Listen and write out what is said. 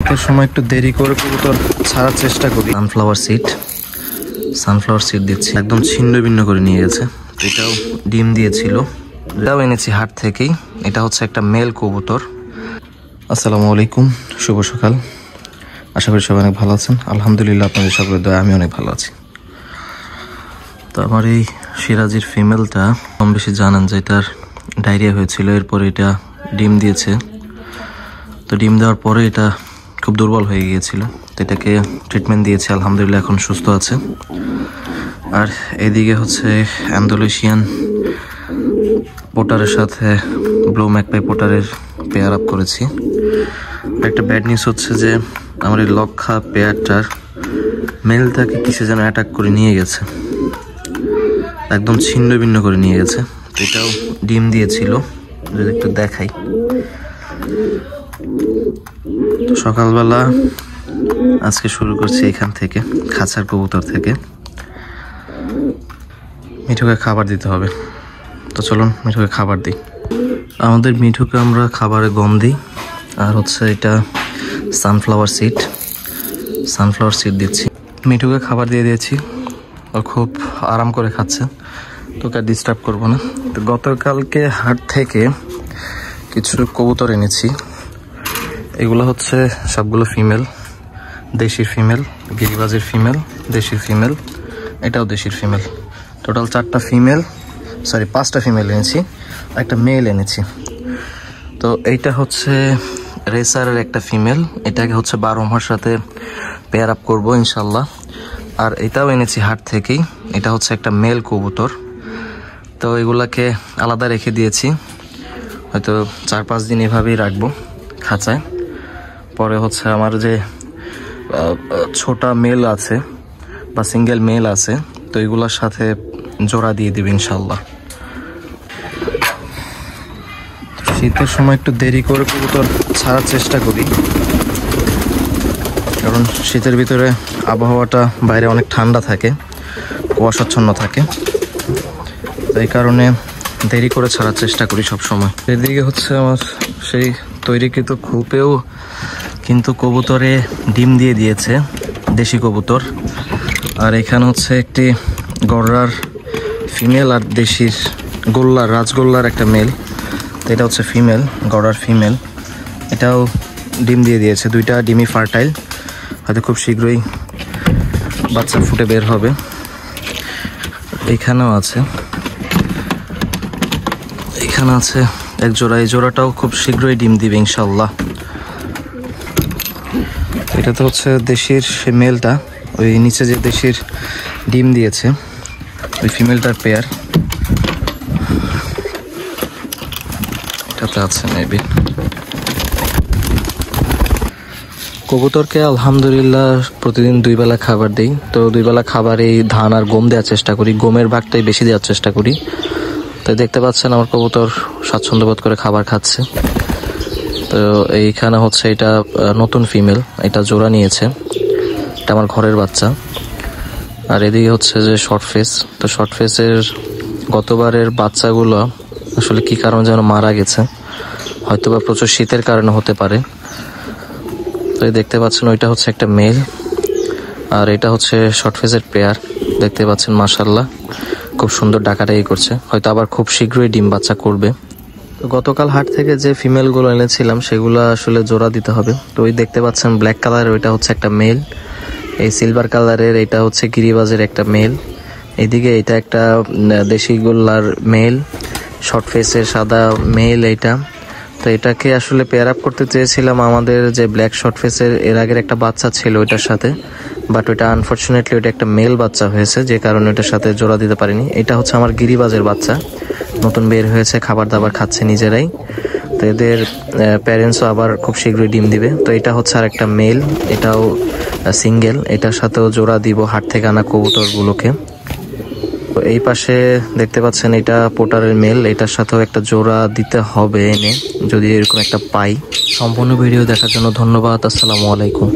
সময় একটু দেরি করে কবুতর ছাড়ার চেষ্টা করি। সানফ্লাওয়ার সিড দিচ্ছি, একদম ছিন্ন ভিন্ন করে নিয়ে গেছে। এটাও ডিম দিয়েছিল, এটাও এনেছি হাট থেকেই। এটা হচ্ছে একটা মেল কবুতর। আসসালামু আলাইকুম, শুভ সকাল। আশা করি সবাই অনেক ভালো আছেন। আলহামদুলিল্লাহ, আপনাদের সকলের দয়া আমি অনেক ভালো আছি। তো আমার এই সিরাজির ফিমেলটা কম বেশি জানেন যে এটার ডায়রিয়া হয়েছিল, এরপরে এটা ডিম দিয়েছে। তো ডিম দেওয়ার পরে এটা খুব দুর্বল হয়ে গিয়েছিল, তো এটাকে ট্রিটমেন্ট দিয়েছে, আলহামদুলিল্লাহ এখন সুস্থ আছে। আর এদিকে হচ্ছে অ্যান্ডালুসিয়ান পোটারের সাথে ব্লু ম্যাকপাই পোটারের পেয়ার আপ করেছি। একটা ব্যাড নিউজ হচ্ছে যে আমার এই লক্ষা পেয়ারটার মেলটাকে কিছু যেন অ্যাটাক করে নিয়ে গেছে, একদম ছিন্ন ভিন্ন করে নিয়ে গেছে। এটাও ডিম দিয়েছিল, যদি একটু দেখাই। তো সকালবেলা আজকে শুরু করছি এখান থেকে, খাঁচার কবুতর থেকে। মিঠুকে খাবার দিতে হবে, তো চলুন মিঠুকে খাবার দিই। আমাদের মিঠুকে আমরা খাবারে গম দিই, আর হচ্ছে এটা সানফ্লাওয়ার সিড দিচ্ছি। মিঠুকে খাবার দিয়ে দিয়েছি, ও খুব আরাম করে খাচ্ছে, তোকে ডিস্টার্ব করবো না। তো গতকালকে হাট থেকে কিছু কবুতর এনেছি, এগুলো হচ্ছে সবগুলো ফিমেল, দেশির ফিমেল, গিরিবাজের ফিমেল, দেশির ফিমেল, এটাও দেশির ফিমেল। টোটাল 5টা ফিমেল এনেছি, একটা মেল এনেছি। তো এইটা হচ্ছে রেসারের একটা ফিমেল, এটাকে হচ্ছে বারোমার সাথে পেয়ার আপ করবো ইনশাল্লাহ। আর এটাও এনেছি হাট থেকেই, এটা হচ্ছে একটা মেল কবুতর। তো এগুলাকে আলাদা রেখে দিয়েছি, হয়তো 4-5 দিন এভাবেই রাখবো খাঁচায়। পরে হচ্ছে আমার যে ছোটা মেল আছে বা সিঙ্গেল মেল আছে, তো এগুলোর সাথে জোড়া দিয়ে দিবে ইনশাল্লাহ। শীতের সময় একটু দেরি করে কবুতর ছাড়ার চেষ্টা করি, কারণ শীতের ভিতরে আবহাওয়াটা বাইরে অনেক ঠান্ডা থাকে, কুয়াশাচ্ছন্ন থাকে, তো এই কারণে দেরি করে ছাড়ার চেষ্টা করি সব সময়। এদিকে হচ্ছে আমার সেই তৈরিকৃত খোপেও কিন্তু কবুতরে ডিম দিয়ে দিয়েছে, দেশি কবুতর। আর এখানে হচ্ছে একটি গড়রার ফিমেল আর দেশির রাজগোল্লার একটা মেল। তো এটা হচ্ছে ফিমেল, গড়ার ফিমেল, এটাও ডিম দিয়ে দিয়েছে। 2টা ডিমই ফার্টাইল, হয়তো খুব শীঘ্রই বাচ্চা ফুটে বের হবে। এখানে আছে এক জোড়া, এই জোড়াটাও খুব শীঘ্রই ডিম দিবে ইনশাল্লাহ। এটা তো হচ্ছে দেশির মেলটা, ওই নিচে যে দেশির ডিম দিয়েছে ওই ফিমেলটার পেয়ার, এটাতে আছে মেবি। কবুতরকে আলহামদুলিল্লাহ প্রতিদিন 2 বেলা খাবার দিই। তো 2 বেলা খাবার এই ধান আর গম দেওয়ার চেষ্টা করি, গমের ভাগটাই বেশি দেওয়ার চেষ্টা করি। তো দেখতে পাচ্ছেন আমার কবুতর স্বাচ্ছন্দ্য বোধ করে খাবার খাচ্ছে। তো এইখানে হচ্ছে এটা নতুন ফিমেল, এটা জোড়া নিয়েছে, এটা আমার ঘরের বাচ্চা। আর এদিকে হচ্ছে যে শর্ট ফেস, তো শর্ট ফেসের গতবারের বাচ্চাগুলো আসলে কি কারণে যেন মারা গেছে, হয়তোবা প্রচুর শীতের কারণে হতে পারে। তো দেখতে পাচ্ছেন ওইটা হচ্ছে একটা মেল, আর এটা হচ্ছে শর্ট ফেসের পেয়ার। দেখতে পাচ্ছেন মাশাআল্লাহ খুব সুন্দর ডাকাডাকি করছে, হয়তো আবার খুব শীঘ্রই ডিম বাচ্চা করবে। তো গতকাল হাট থেকে যে ফিমেলগুলো এনেছিলাম সেগুলো আসলে জোড়া দিতে হবে। তো ওই দেখতে পাচ্ছেন ব্ল্যাক কালারের ওইটা হচ্ছে একটা মেল, এই সিলভার কালারের এটা হচ্ছে গিরিবাজের একটা মেল, এদিকে এটা একটা দেশি গোল্লার মেল, শর্ট ফেসের সাদা মেল এইটা। তো এটাকে আসলে পেয়ার আপ করতে চেয়েছিলাম আমাদের যে ব্ল্যাক শর্ট ফেসের এর আগের একটা বাচ্চা ছিল ওইটার সাথে, বাট ওইটা আনফর্চুনেটলি ওইটা একটা মেল বাচ্চা হয়েছে, যে কারণে ওইটার সাথে জোড়া দিতে পারিনি। এটা হচ্ছে আমার গিরিবাজের বাচ্চা, নতুন বের হয়েছে, খাবার দাবার খাচ্ছে নিজেরাই। তো এদের প্যারেন্টসও আবার খুব শীঘ্রই ডিম দিবে। তো এটা হচ্ছে আর একটা মেল, এটাও সিঙ্গেল, এটার সাথেও জোড়া দিব হাট থেকে আনা কবুতরগুলোকে। তো এই পাশে দেখতে পাচ্ছেন এটা পোটারের মেল, এটার সাথেও একটা জোড়া দিতে হবে এনে, যদি এরকম একটা পাই। সম্পূর্ণ ভিডিও দেখার জন্য ধন্যবাদ। আসসালামু আলাইকুম।